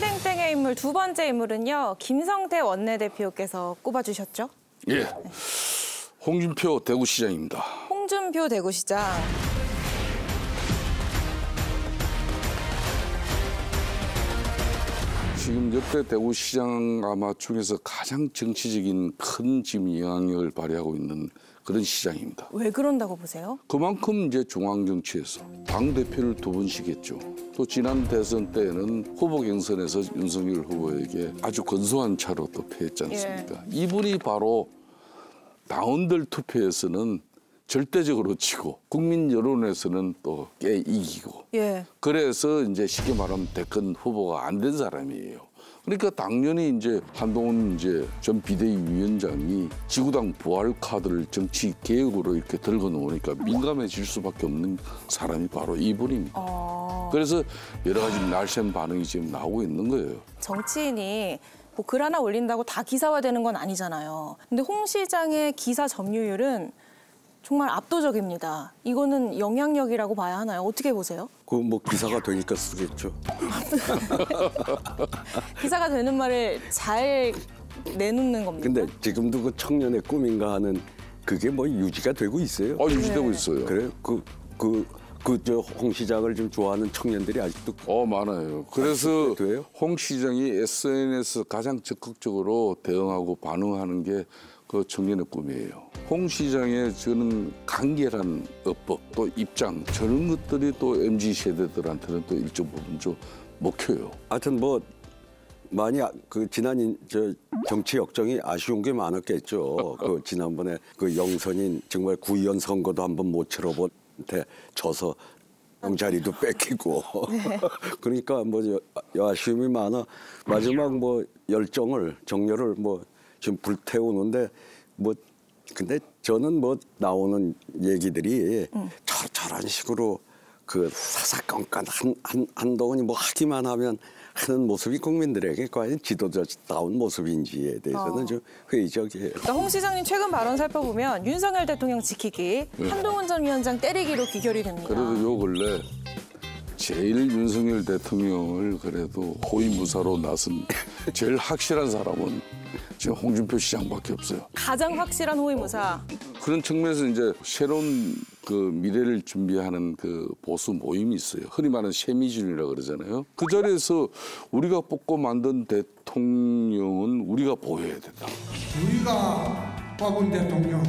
땡땡땡의 인물 두 번째 인물은요. 김성태 원내대표께서 꼽아주셨죠? 예, 홍준표 대구시장입니다. 홍준표 대구시장. 지금 역대 대구시장 아마 중에서 가장 정치적인 큰 지금 영향력을 발휘하고 있는 그런 시장입니다. 왜 그런다고 보세요? 그만큼 이제 중앙정치에서 당대표를 두 번씩 했죠. 또 지난 대선 때에는 후보 경선에서 윤석열 후보에게 아주 근소한 차로 또 패했지 않습니까? 이분이 바로 당원들 투표에서는 절대적으로 치고 국민 여론에서는 또 꽤 이기고 그래서 이제 쉽게 말하면 대권 후보가 안 된 사람이에요. 그러니까 당연히 이제 한동훈 이제 전 비대위 위원장이 지구당 부활 카드를 정치 개혁으로 이렇게 들고 놓으니까 민감해질 수밖에 없는 사람이 바로 이분입니다. 그래서 여러 가지 날쌘 반응이 지금 나오고 있는 거예요. 정치인이 뭐 글 하나 올린다고 다 기사화되는 건 아니잖아요. 근데 홍 시장의 기사 점유율은 정말 압도적입니다. 이거는 영향력이라고 봐야 하나요? 어떻게 보세요? 그 뭐 기사가 되니까 쓰겠죠. 기사가 되는 말을 잘 내놓는 겁니다. 근데 지금도 그 청년의 꿈인가 하는 그게 뭐 유지가 되고 있어요. 유지되고 있어요. 그래? 저 홍 시장을 좀 좋아하는 청년들이 아직도 많아요. 그래서 돼요? 홍 시장이 SNS 가장 적극적으로 대응하고 반응하는 게 그 청년의 꿈이에요. 홍 시장의 저는 간결한 어법 또 입장 저런 것들이 또 MZ 세대들한테는 또 일정 부분 좀 먹혀요. 하여튼 뭐 많이 그 지난 저 정치 역정이 아쉬운 게 많았겠죠. 그 지난번에 그 영선인 정말 구의원 선거도 한번 못 치러본 데 져서 자리도 뺏기고 그러니까 뭐 아쉬움이 많아. 마지막 뭐 정열을 뭐 지금 불태우는데 뭐 근데 저는 뭐 나오는 얘기들이 저런 식으로 그 사사건건 한동훈이 뭐 하기만 하면 하는 모습이 국민들에게 과연 지도자다운 모습인지에 대해서는 좀 회의적이에요. 그러니까 홍 시장님 최근 발언 살펴보면 윤석열 대통령 지키기, 한동훈 전 위원장 때리기로 귀결이 됩니다. 그래도 요 근래 제일 윤석열 대통령을 그래도 호위무사로 나선 제일 확실한 사람은 지금 홍준표 시장밖에 없어요. 가장 확실한 호위무사. 그런 측면에서 이제 새로운 그 미래를 준비하는 그 보수 모임이 있어요. 흔히 말하는 세미준이라고 그러잖아요. 그 자리에서 우리가 뽑고 만든 대통령은 우리가 보여야 된다. 우리가 뽑은 대통령,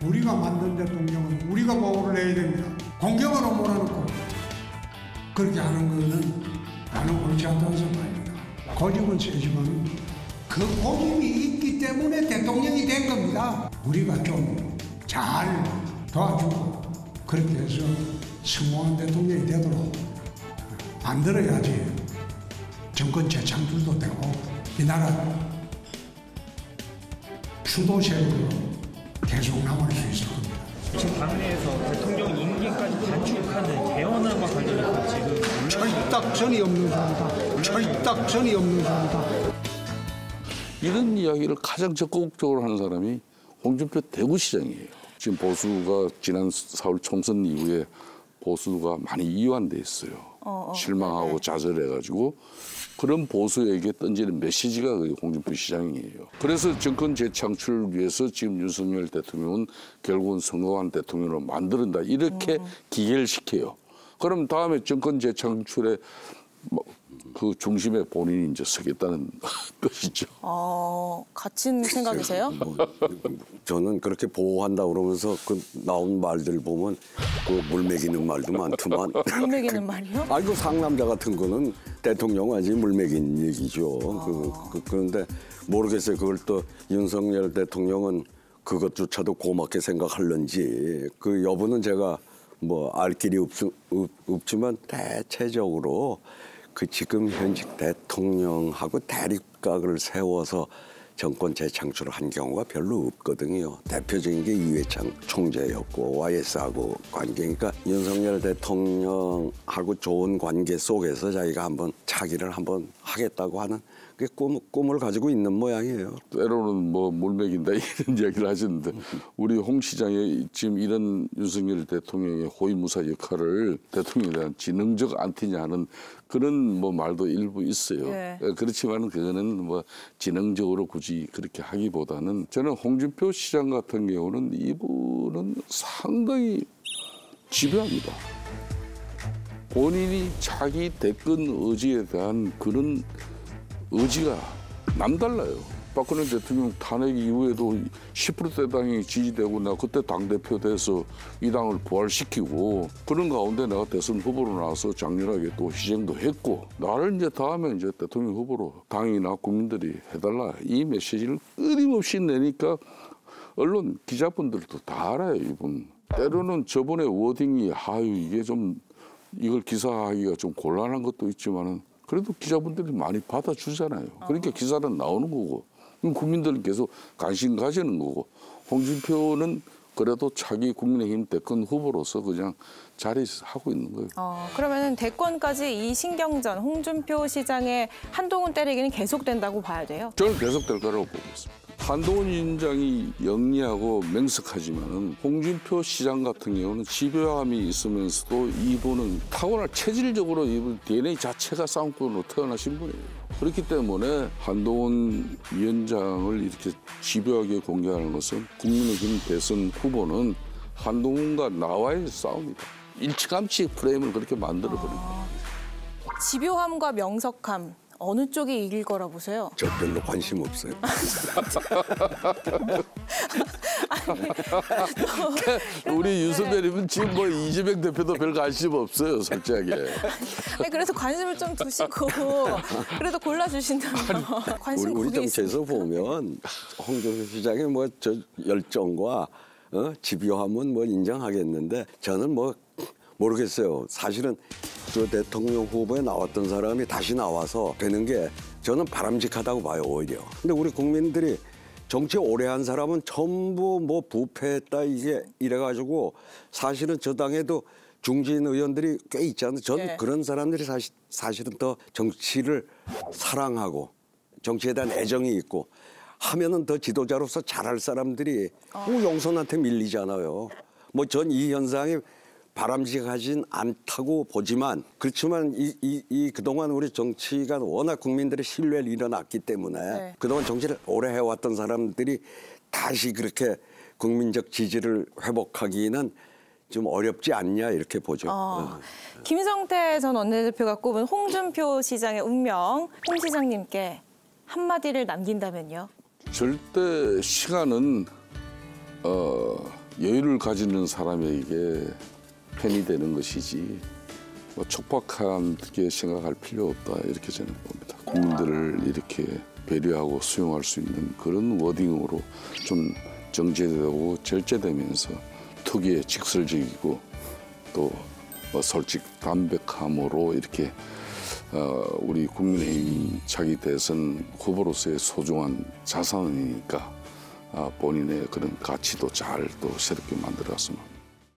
우리가 만든 대통령은 우리가 보호를 해야 됩니다. 공격으로 몰아넣고 그렇게 하는 거는 나는 옳지 않다는 생각입니다. 고집은 세지만 그 고집이 있기 때문에 대통령이 된 겁니다. 우리가 좀 잘 도와주고 그렇게 해서 성공한 대통령이 되도록 만들어야지 정권 재창출도 되고 이 나라 주도 세력으로 계속 남을 수 있을 겁니다. 지금 당내에서 대통령 임기까지 단축하는 개헌안과 관련해서 지금 철딱선이 없는 사람이다. 철딱선이 없는 사람이다. 이런 이야기를 가장 적극적으로 하는 사람이 홍준표 대구시장이에요. 지금 보수가 지난 4월 총선 이후에 보수가 많이 이완돼 있어요. 실망하고 좌절해가지고 그런 보수에게 던지는 메시지가 홍준표 시장이에요. 그래서 정권 재창출을 위해서 지금 윤석열 대통령은 결국은 성공한 대통령을 만든다 이렇게 기결시켜요. 그럼 다음에 정권 재창출에 그 중심에 본인이 이제 서겠다는 것이죠. 같은 생각이세요? 저는 그렇게 보호한다 그러면서 그 나온 말들 보면 그 물먹이는 말도 많지만 물먹이는 말이요? 아니 그 상남자 같은 거는 대통령 아직 물먹인 얘기죠. 그런데 모르겠어요. 그걸 또 윤석열 대통령은 그것조차도 고맙게 생각할런지 그 여부는 제가 뭐 알 길이 없지만 대체적으로 그 지금 현직 대통령하고 대립각을 세워서 정권 재창출을 한 경우가 별로 없거든요. 대표적인 게 이회창 총재였고 YS하고 관계니까 윤석열 대통령하고 좋은 관계 속에서 자기가 한번 차기를 한번 하겠다고 하는 그 꿈을 가지고 있는 모양이에요. 때로는 뭐 물먹인다 이런 이야기를 하시는데 우리 홍 시장의 지금 이런 윤석열 대통령의 호위무사 역할을 대통령에 대한 지능적 안티냐 하는 그런 뭐 말도 일부 있어요. 네. 그렇지만 그거는 뭐 지능적으로 굳이 그렇게 하기보다는 저는 홍준표 시장 같은 경우는 이분은 상당히 집요합니다. 본인이 자기 대권 의지에 대한 그런 의지가 남달라요. 박근혜 대통령 탄핵 이후에도 10%대 당이 지지되고 나 그때 당대표 돼서 이 당을 부활시키고 그런 가운데 내가 대선 후보로 나와서 장렬하게 또 희생도 했고 나를 이제 다음에 이제 대통령 후보로 당이나 국민들이 해달라 이 메시지를 끊임없이 내니까 언론 기자분들도 다 알아요, 이분. 때로는 저번에 워딩이 아유 이게 좀 이걸 기사하기가 좀 곤란한 것도 있지만은 그래도 기자분들이 많이 받아주잖아요. 그러니까 기사는 나오는 거고 국민들은 계속 관심 가지는 거고 홍준표는 그래도 자기 국민의힘 대권 후보로서 그냥 자리하고 있는 거예요. 그러면은 대권까지 이 신경전 홍준표 시장의 한동훈 때리기는 계속된다고 봐야 돼요. 저는 계속될 거라고 보고 있습니다. 한동훈 위원장이 영리하고 맹석하지만은 홍준표 시장 같은 경우는 집요함이 있으면서도 이분은 타고난 체질적으로 이분 DNA 자체가 싸움꾼으로 태어나신 분이에요. 그렇기 때문에 한동훈 위원장을 이렇게 집요하게 공개하는 것은 국민의힘 대선 후보는 한동훈과 나와의 싸움이다. 일찌감치 프레임을 그렇게 만들어버립니다. 집요함과 명석함 어느 쪽이 이길 거라 보세요? 저 별로 관심 없어요. 우리 유선배님은 지금 뭐 이재명 대표도 별 관심 없어요, 솔직하게. 아니, 그래서 관심을 좀 두시고 그래도 골라주신다면 관심 우리 거기에 정치에서 보면 홍준표 시장의 뭐 저 열정과 집요함은 뭐 인정하겠는데 저는 뭐 모르겠어요. 사실은 저 대통령 후보에 나왔던 사람이 다시 나와서 되는 게 저는 바람직하다고 봐요, 오히려. 근데 우리 국민들이 정치 오래 한 사람은 전부 뭐 부패했다 이게 이래가지고 사실은 저 당에도 중진 의원들이 꽤 있잖아요. 저는 네. 그런 사람들이 사실은 더 정치를 사랑하고 정치에 대한 애정이 있고 하면은 더 지도자로서 잘할 사람들이 용선한테 밀리잖아요. 뭐 전 이 현상이 바람직하진 않다고 보지만 그렇지만 이 그동안 우리 정치가 워낙 국민들의 신뢰를 잃어놨기 때문에 네. 그동안 정치를 오래 해왔던 사람들이 다시 그렇게 국민적 지지를 회복하기는 좀 어렵지 않냐 이렇게 보죠. 김성태 전 원내대표가 꼽은 홍준표 시장의 운명, 홍 시장님께 한마디를 남긴다면요? 절대 시간은 여유를 가지는 사람에게 편이 되는 것이지 뭐 촉박하게 생각할 필요 없다 이렇게 저는 봅니다. 국민들을 이렇게 배려하고 수용할 수 있는 그런 워딩으로 좀 정제되고 절제되면서 특유의 직설적이고 또 솔직 담백함으로 이렇게 우리 국민의힘 차기 대선 후보로서의 소중한 자산이니까 본인의 그런 가치도 잘 또 새롭게 만들었으면